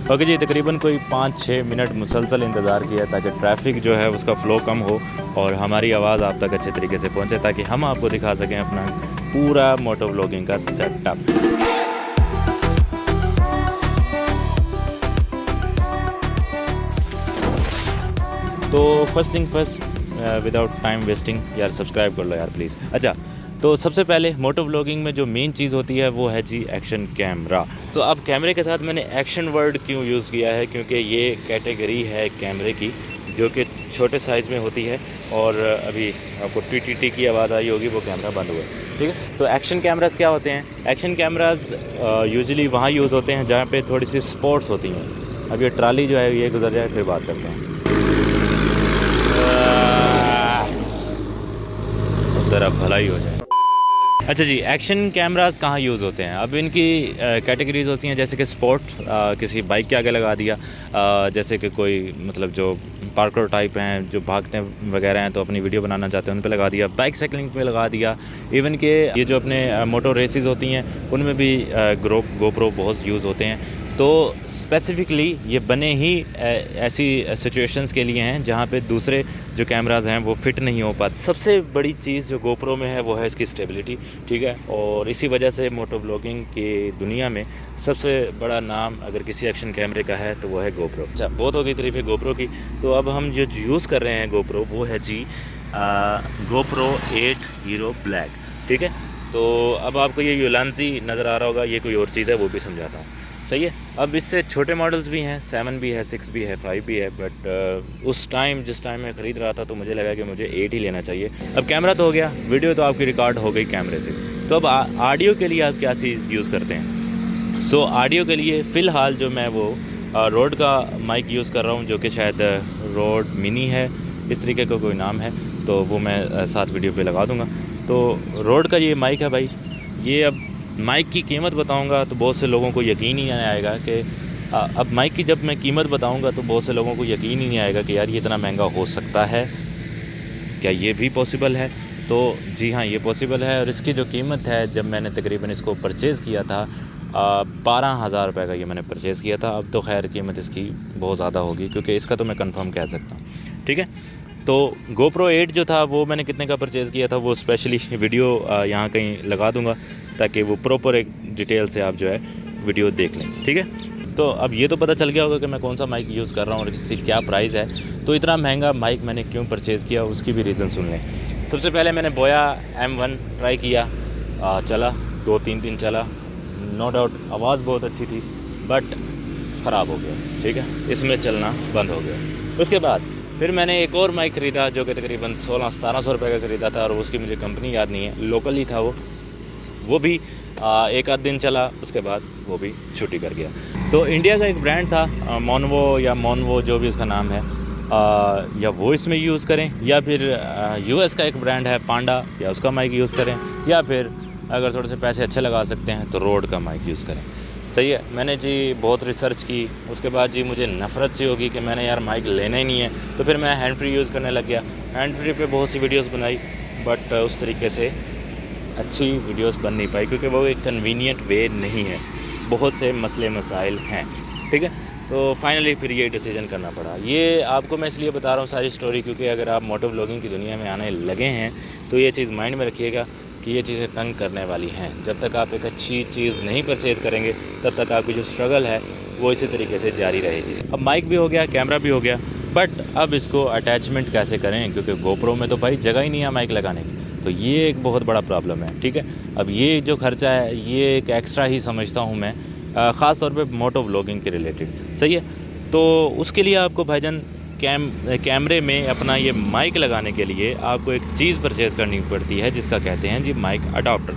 Okay जी, तकरीबन कोई 5-6 minute मुसलसल इंतज़ार किया ताकि ट्रैफिक जो है उसका फ़्लो कम हो और हमारी आवाज़ आप तक अच्छे तरीके से पहुंचे ताकि हम आपको दिखा सकें अपना पूरा मोटो व्लॉगिंग का सेटअप। तो first thing first, without time wasting यार सब्सक्राइब कर लो यार प्लीज़। अच्छा, तो सबसे पहले मोटो व्लॉगिंग में जो मेन चीज़ होती है वो है जी एक्शन कैमरा। तो अब कैमरे के साथ मैंने एक्शन वर्ड क्यों यूज़ किया है, क्योंकि ये कैटेगरी है कैमरे की जो कि छोटे साइज़ में होती है और अभी आपको टी की आवाज़ आई होगी, वो कैमरा बंद हुआ है, ठीक है। तो एक्शन कैमराज़ क्या होते हैं? एक्शन कैमराज़ यूजुअली वहाँ यूज़ होते हैं जहाँ पे थोड़ी सी स्पॉट्स होती हैं। अब ये ट्राली जो है ये गुजर जाए फिर बात करते हैं। ज़रा भलाई हो जाए। अच्छा जी, एक्शन कैमरास कहाँ यूज़ होते हैं? अब इनकी कैटेगरीज़ होती हैं, जैसे कि स्पोर्ट, किसी बाइक के आगे लगा दिया, जैसे कि कोई मतलब जो पार्कर टाइप हैं जो भागते हैं वगैरह हैं तो अपनी वीडियो बनाना चाहते हैं उन पे लगा दिया, बाइक साइकिलिंग पे लगा दिया। इवन के ये जो अपने मोटो रेसेस होती हैं उनमें भी गोप्रो बहुत यूज़ होते हैं। तो स्पेसिफ़िकली ये बने ही ऐसी सिचुएशंस के लिए हैं जहाँ पे दूसरे जो कैमराज़ हैं वो फ़िट नहीं हो पाते। सबसे बड़ी चीज़ जो गोप्रो में है वो है इसकी स्टेबिलिटी, ठीक है। और इसी वजह से मोटो व्लॉगिंग की दुनिया में सबसे बड़ा नाम अगर किसी एक्शन कैमरे का है तो वो है गोप्रो। अच्छा, बहुत हो गई तारीफ़ है गोप्रो की। तो अब हम जो यूज़ कर रहे हैं गोप्रो वो है जी गोप्रो 8 हीरो ब्लैक, ठीक है। तो अब आपको ये यूलांसी नज़र आ रहा होगा, ये कोई और चीज़ है वो भी समझाता हूँ, सही है। अब इससे छोटे मॉडल्स भी हैं, 7 भी है, 6 भी है, 5 भी है, बट उस टाइम जिस टाइम मैं ख़रीद रहा था तो मुझे लगा कि मुझे 8 ही लेना चाहिए। अब कैमरा तो हो गया, वीडियो तो आपकी रिकॉर्ड हो गई कैमरे से। तो अब ऑडियो के लिए आप क्या चीज़ यूज़ करते हैं? सो ऑडियो के लिए फ़िलहाल जो मैं वो रोड का माइक यूज़ कर रहा हूँ, जो कि शायद रोड मिनी है, इस तरीके का कोई नाम है, तो वो मैं साथ वीडियो पे लगा दूँगा। तो रोड का ये माइक है भाई। ये अब माइक की कीमत बताऊंगा तो बहुत से लोगों को यकीन ही नहीं आएगा कि अब माइक की जब मैं कीमत बताऊंगा तो बहुत से लोगों को यकीन ही नहीं आएगा कि यार ये इतना महंगा हो सकता है, क्या ये भी पॉसिबल है? तो जी हाँ, ये पॉसिबल है। और इसकी जो कीमत है, जब मैंने तकरीबन इसको परचेज़ किया था 12,000 रुपये का ये मैंने परचेज़ किया था। अब तो खैर कीमत इसकी बहुत ज़्यादा होगी, क्योंकि इसका तो मैं कंफर्म कह सकता हूँ, ठीक है। तो GoPro 8 जो था वो मैंने कितने का परचेज़ किया था, वो स्पेशली वीडियो यहाँ कहीं लगा दूँगा ताकि वो प्रॉपर एक डिटेल से आप जो है वीडियो देख लें, ठीक है। तो अब ये तो पता चल गया होगा कि मैं कौन सा माइक यूज़ कर रहा हूँ और इसकी क्या प्राइस है। तो इतना महंगा माइक मैंने क्यों परचेज़ किया उसकी भी रीज़न सुन लें। सबसे पहले मैंने बोया M1 ट्राई किया, चला 2-3 दिन चला, नो डाउट आवाज़ बहुत अच्छी थी, बट ख़राब हो गया, ठीक है, इसमें चलना बंद हो गया। उसके बाद फिर मैंने एक और माइक ख़रीदा जो कि तकरीबन 1600-1700 रुपये का ख़रीदा था, और उसकी मुझे कंपनी याद नहीं है, लोकल ही था वो भी एक आध दिन चला, उसके बाद वो भी छुट्टी कर गया। तो इंडिया का एक ब्रांड था मोनवो जो भी उसका नाम है, या वो इसमें यूज़ करें, या फिर US का एक ब्रांड है पांडा, या उसका माइक यूज़ करें, या फिर अगर थोड़े से पैसे अच्छे लगा सकते हैं तो रोड का माइक यूज़ करें, सही है। मैंने जी बहुत रिसर्च की, उसके बाद जी मुझे नफ़रत सी होगी कि मैंने यार माइक लेना ही नहीं है, तो फिर मैं हैंड फ्री यूज़ करने लग गया। हैंड फ्री पे बहुत सी वीडियोस बनाई, बट उस तरीके से अच्छी वीडियोस बन नहीं पाई, क्योंकि वो एक कन्वीनियंट वे नहीं है, बहुत से मसले मसाइल हैं, ठीक है। तो फाइनली फिर ये डिसीजन करना पड़ा। ये आपको मैं इसलिए बता रहा हूँ सारी स्टोरी, क्योंकि अगर आप मोटो व्लॉगिंग की दुनिया में आने लगे हैं तो ये चीज़ माइंड में रखिएगा कि ये चीज़ें तंग करने वाली हैं। जब तक आप एक अच्छी चीज़ नहीं परचेज़ करेंगे तब तक आपकी जो स्ट्रगल है वो इसी तरीके से जारी रहेगी। अब माइक भी हो गया, कैमरा भी हो गया, बट अब इसको अटैचमेंट कैसे करें, क्योंकि गोप्रो में तो भाई जगह ही नहीं है माइक लगाने की। तो ये एक बहुत बड़ा प्रॉब्लम है, ठीक है। अब ये जो खर्चा है ये एक एक्स्ट्रा ही समझता हूँ मैं, ख़ास तौर पे मोटो व्लॉगिंग के रिलेटेड, सही है। तो उसके लिए आपको भाईजान कैमरे में अपना ये माइक लगाने के लिए आपको एक चीज़ परचेज़ करनी पड़ती है जिसका कहते हैं जी माइक अडॉप्टर,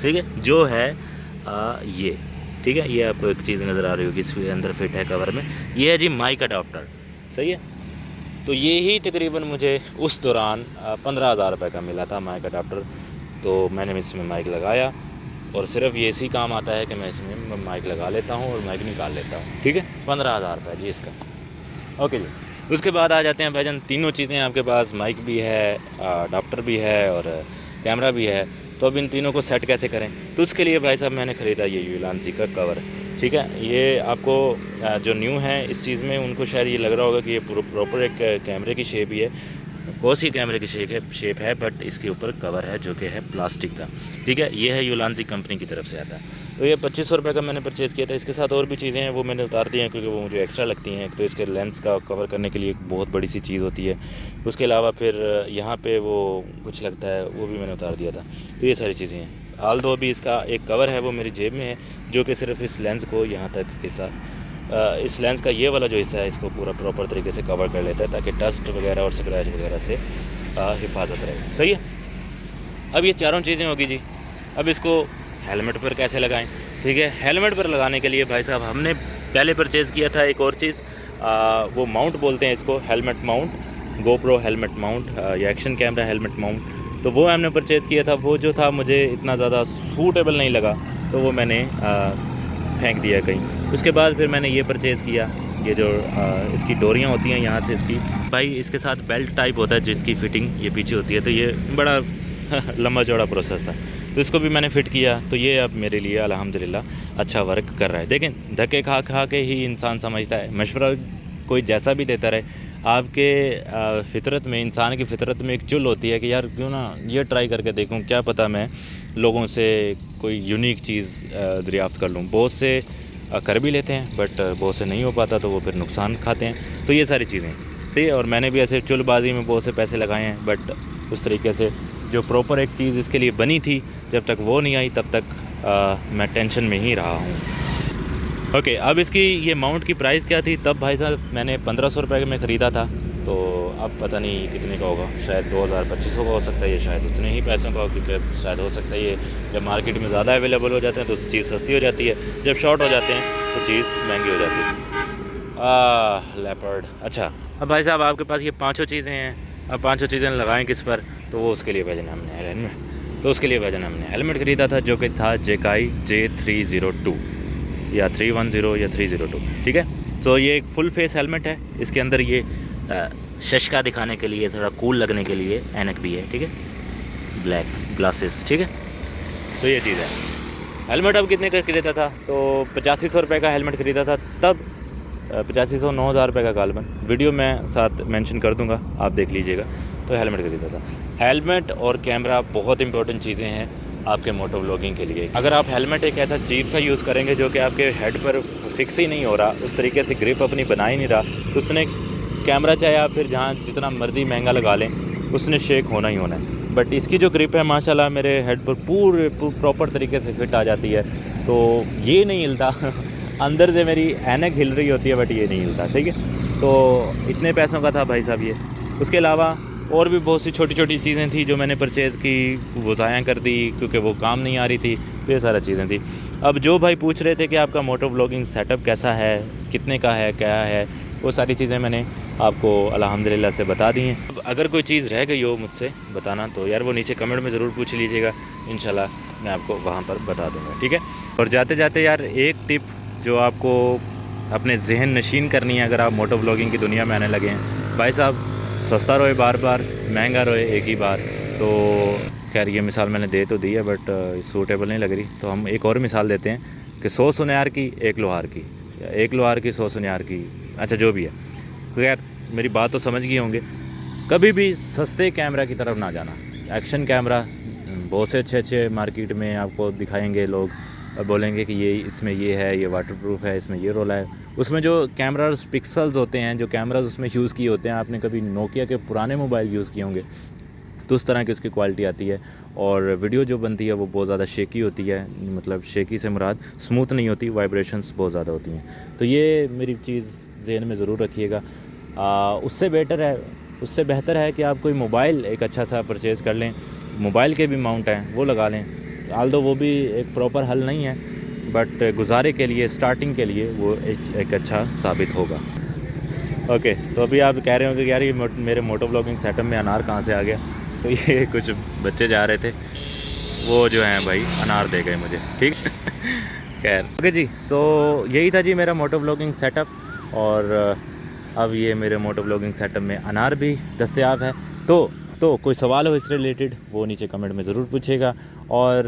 ठीक है, जो है ये, ठीक है। ये आपको एक चीज़ नज़र आ रही होगी इसके अंदर फिट है कवर में, ये है जी माइक अडॉप्टर, सही है। तो ये ही तकरीबन मुझे उस दौरान 15,000 रुपये का मिला था माइक अडाप्टर। तो मैंने इसमें माइक लगाया, और सिर्फ ये इसी काम आता है कि मैं इसमें माइक लगा लेता हूँ और माइक निकाल लेता हूँ, ठीक है। 15,000 रुपये जी इसका, ओके जी। उसके बाद आ जाते हैं भाईजान, तीनों चीज़ें आपके पास, माइक भी है, अडाप्टर भी है और कैमरा भी है। तो अब इन तीनों को सेट कैसे करें? तो उसके लिए भाई साहब मैंने ख़रीदा ये यूलांसी का कवर। ठीक है। ये आपको जो न्यू है इस चीज़ में, उनको शायद ये लग रहा होगा कि ये प्रॉपर एक कैमरे की शेप ही है। ऑफकोर्स ही कैमरे की शेप है, बट इसके ऊपर कवर है जो कि है प्लास्टिक का। ठीक है, ये है यूलांसी कंपनी की तरफ से आता है। तो ये 2500 रुपये का मैंने परचेज़ किया था। इसके साथ और भी चीज़ें हैं वो मैंने उतार दी हैं क्योंकि वो मुझे एक्स्ट्रा लगती हैं। तो इसके लेंस का कवर करने के लिए एक बहुत बड़ी सी चीज़ होती है। उसके अलावा फिर यहाँ पे वो कुछ लगता है, वो भी मैंने उतार दिया था। तो ये सारी चीज़ें हैं। हाल दो अभी इसका एक कवर है वो मेरी जेब में है, जो कि सिर्फ इस लेंस को यहाँ तक हिस्सा, इस लेंस का ये वाला जो हिस्सा है इसको पूरा प्रॉपर तरीके से कवर कर लेता है, ताकि डस्ट वगैरह और स्क्रैच वगैरह से हिफाजत रहे। सही है। अब ये चारों चीज़ें होगी जी। अब इसको हेलमेट पर कैसे लगाएं? ठीक है, हेलमेट पर लगाने के लिए भाई साहब हमने पहले परचेज़ किया था एक और चीज़, वो माउंट बोलते हैं इसको, helmet mount, GoPro helmet mount या एक्शन कैमरा हेलमेट माउंट। तो वो हमने परचेज़ किया था। वो जो था मुझे इतना ज़्यादा सूटेबल नहीं लगा, तो वो मैंने फेंक दिया कहीं। उसके बाद फिर मैंने ये परचेज़ किया, ये जो इसकी डोरियाँ होती हैं यहाँ से इसकी, भाई इसके साथ बेल्ट टाइप होता है जिसकी फ़िटिंग ये पीछे होती है। तो ये बड़ा लंबा चौड़ा प्रोसेस था, तो इसको भी मैंने फ़िट किया। तो ये अब मेरे लिए अल्हम्दुलिल्लाह अच्छा वर्क कर रहा है। देखें, धक्के खा खा के ही इंसान समझता है। मशवरा कोई जैसा भी देता रहे, आपके फ़ितरत में, इंसान की फ़ितरत में एक चुल होती है कि यार क्यों ना ये ट्राई करके देखूं, क्या पता मैं लोगों से कोई यूनिक चीज़ दरियाफ़्त कर लूँ। बहुत से कर भी लेते हैं, बट बहुत से नहीं हो पाता, तो वो फिर नुकसान खाते हैं। तो ये सारी चीज़ें सही है। और मैंने भी ऐसे चुलबाजी में बहुत से पैसे लगाए हैं, बट उस तरीके से जो प्रॉपर एक चीज़ इसके लिए बनी थी, जब तक वो नहीं आई तब तक मैं टेंशन में ही रहा हूँ। ओके, अब इसकी ये माउंट की प्राइस क्या थी तब भाई साहब? मैंने 1500 रुपये में ख़रीदा था। तो अब पता नहीं कितने का होगा, शायद 2000-2500 का हो सकता है, ये शायद उतने ही पैसों का, क्योंकि शायद हो सकता है ये जब मार्केट में ज़्यादा अवेलेबल हो जाते हैं तो चीज़ सस्ती हो जाती है, जब शॉर्ट हो जाते हैं तो चीज़ महंगी हो जाती है। लेपर्ड। अच्छा, अब भाई साहब आपके पास ये पाँचों चीज़ें हैं, अब पाँचों चीज़ें लगाएं किस पर? तो वो उसके लिए भेजना हमने हेलमेट, तो उसके लिए भेजना हमने हेलमेट ख़रीदा था जो कि था जेकाई J302 या 310 या 302। ठीक है। तो ये एक फुल फेस हेलमेट है। इसके अंदर ये शशका दिखाने के लिए, थोड़ा कूल लगने के लिए ऐनक भी है। ठीक है, ब्लैक ग्लासेस। ठीक है, तो ये चीज़ है। हेलमेट अब कितने का ख़रीदा था? तो 8500 रुपये का हेलमेट ख़रीदा था तब। 8500 9000 रुपये का गालबन, वीडियो में साथ मेंशन कर दूंगा, आप देख लीजिएगा। तो हेलमेट ख़रीदा था। हेलमेट और कैमरा बहुत इंपॉर्टेंट चीज़ें हैं आपके मोटो व्लॉगिंग के लिए। अगर आप हेलमेट एक ऐसा चीप सा यूज़ करेंगे जो कि आपके हेड पर फिक्स ही नहीं हो रहा, उस तरीके से ग्रिप अपनी बना ही नहीं रहा, तो उसने कैमरा चाहे आप फिर जहाँ जितना मर्जी महंगा लगा लें, उसने शेक होना ही होना है। बट इसकी जो ग्रिप है माशाल्लाह मेरे हेड पर पूरे प्रॉपर तरीके से फिट आ जाती है। तो ये नहीं हिलता अंदर से मेरी ऐनक हिल रही होती है, बट ये नहीं हिलता। ठीक है, तो इतने पैसों का था भाई साहब ये। उसके अलावा और भी बहुत सी छोटी छोटी चीज़ें थी जो मैंने परचेज़ की, वो ज़ाया कर दी क्योंकि वो काम नहीं आ रही थी। तो ये सारा चीज़ें थी। अब जो भाई पूछ रहे थे कि आपका मोटो व्लॉगिंग सेटअप कैसा है, कितने का है, क्या है, वो सारी चीज़ें मैंने आपको अल्हम्दुलिल्लाह से बता दी हैं। अब अगर कोई चीज़ रह गई हो मुझसे बताना, तो यार वो नीचे कमेंट में ज़रूर पूछ लीजिएगा, इंशाल्लाह मैं आपको वहाँ पर बता दूँगा। ठीक है। और जाते जाते यार एक टिप जो आपको अपने जहन नशीन करनी है अगर आप मोटो व्लॉगिंग की दुनिया में आने लगे हैं, भाई साहब सस्ता रोए बार बार, महंगा रोए एक ही बार। तो खैर ये मिसाल मैंने दे तो दी है, बट सूटेबल नहीं लग रही, तो हम एक और मिसाल देते हैं कि 100 सुनियार की 1 लोहार की, या 1 लोहार की 100 सुनियार की। अच्छा जो भी है, खैर मेरी बात तो समझ गए होंगे। कभी भी सस्ते कैमरा की तरफ ना जाना। एक्शन कैमरा बहुत से अच्छे अच्छे मार्केट में आपको दिखाएंगे लोग, और बोलेंगे कि ये इसमें ये है, ये वाटरप्रूफ है, इसमें ये रोला है। उसमें जो कैमरास पिक्सल्स होते हैं, जो कैमरास उसमें यूज़ किए होते हैं, आपने कभी नोकिया के पुराने मोबाइल यूज़ किए होंगे, तो उस तरह की उसकी क्वालिटी आती है। और वीडियो जो बनती है वो बहुत ज़्यादा शेकी होती है, मतलब शेकी से मुराद स्मूथ नहीं होती, वाइब्रेशंस बहुत ज़्यादा होती हैं। तो ये मेरी चीज़ जहन में ज़रूर रखिएगा। उससे बेहतर है कि आप कोई मोबाइल एक अच्छा सा परचेज़ कर लें। मोबाइल के भी माउंट हैं वो लगा लें, आल्दो वो भी एक प्रॉपर हल नहीं है, बट गुजारे के लिए, स्टार्टिंग के लिए वो एक अच्छा साबित होगा। ओके, तो अभी आप कह रहे होंगे कि यार ये मेरे मोटो व्लॉगिंग सेटअप में अनार कहाँ से आ गया? तो ये कुछ बच्चे जा रहे थे, वो जो हैं भाई अनार दे गए मुझे। ठीक खैर ओके जी। सो यही था जी मेरा मोटो व्लॉगिंग सेटअप, और अब ये मेरे मोटो व्लॉगिंग सेटअप में अनार भी दस्तयाब है। तो कोई सवाल हो इससे रिलेटेड वो नीचे कमेंट में ज़रूर पूछेगा। और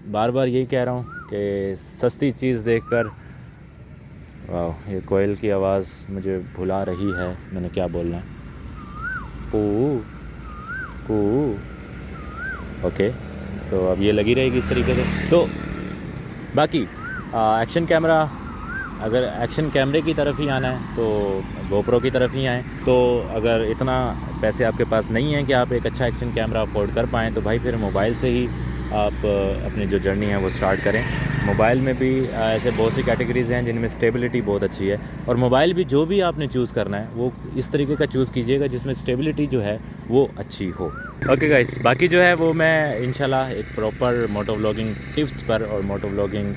बार बार यही कह रहा हूँ कि सस्ती चीज़ देखकर वाह, ये कोयल की आवाज़ मुझे भुला रही है मैंने क्या बोलना है। कू कू। ओके, तो अब ये लगी रहेगी इस तरीके से। तो बाकी एक्शन कैमरा, अगर एक्शन कैमरे की तरफ ही आना है तो गोप्रो की तरफ ही आएँ। तो अगर इतना पैसे आपके पास नहीं है कि आप एक अच्छा एक्शन कैमरा अफोर्ड कर पाएँ, तो भाई फिर मोबाइल से ही आप अपनी जो जर्नी है वो स्टार्ट करें। मोबाइल में भी ऐसे बहुत सी कैटेगरीज़ हैं जिनमें स्टेबिलिटी बहुत अच्छी है, और मोबाइल भी जो भी आपने चूज़ करना है वो इस तरीके का चूज़ कीजिएगा जिसमें स्टेबिलिटी जो है वो अच्छी हो। ओके गाइस, बाकी जो है वो मैं इंशाल्लाह एक प्रॉपर मोटो व्लॉगिंग टिप्स पर और मोटो व्लॉगिंग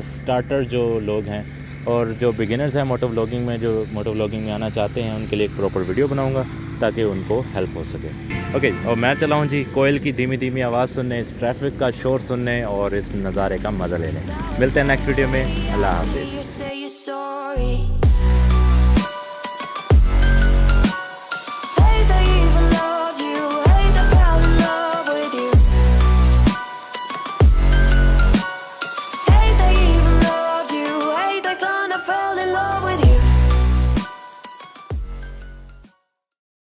स्टार्टर जो लोग हैं और जो बिगिनर्स हैं मोटो व्लॉगिंग में आना चाहते हैं उनके लिए एक प्रॉपर वीडियो बनाऊंगा ताकि उनको हेल्प हो सके। ओके, और मैं चला हूँ जी कोयल की धीमी धीमी आवाज़ सुनने, इस ट्रैफिक का शोर सुनने और इस नज़ारे का मज़ा लेने। मिलते हैं नेक्स्ट वीडियो में। अल्लाह हाफिज़।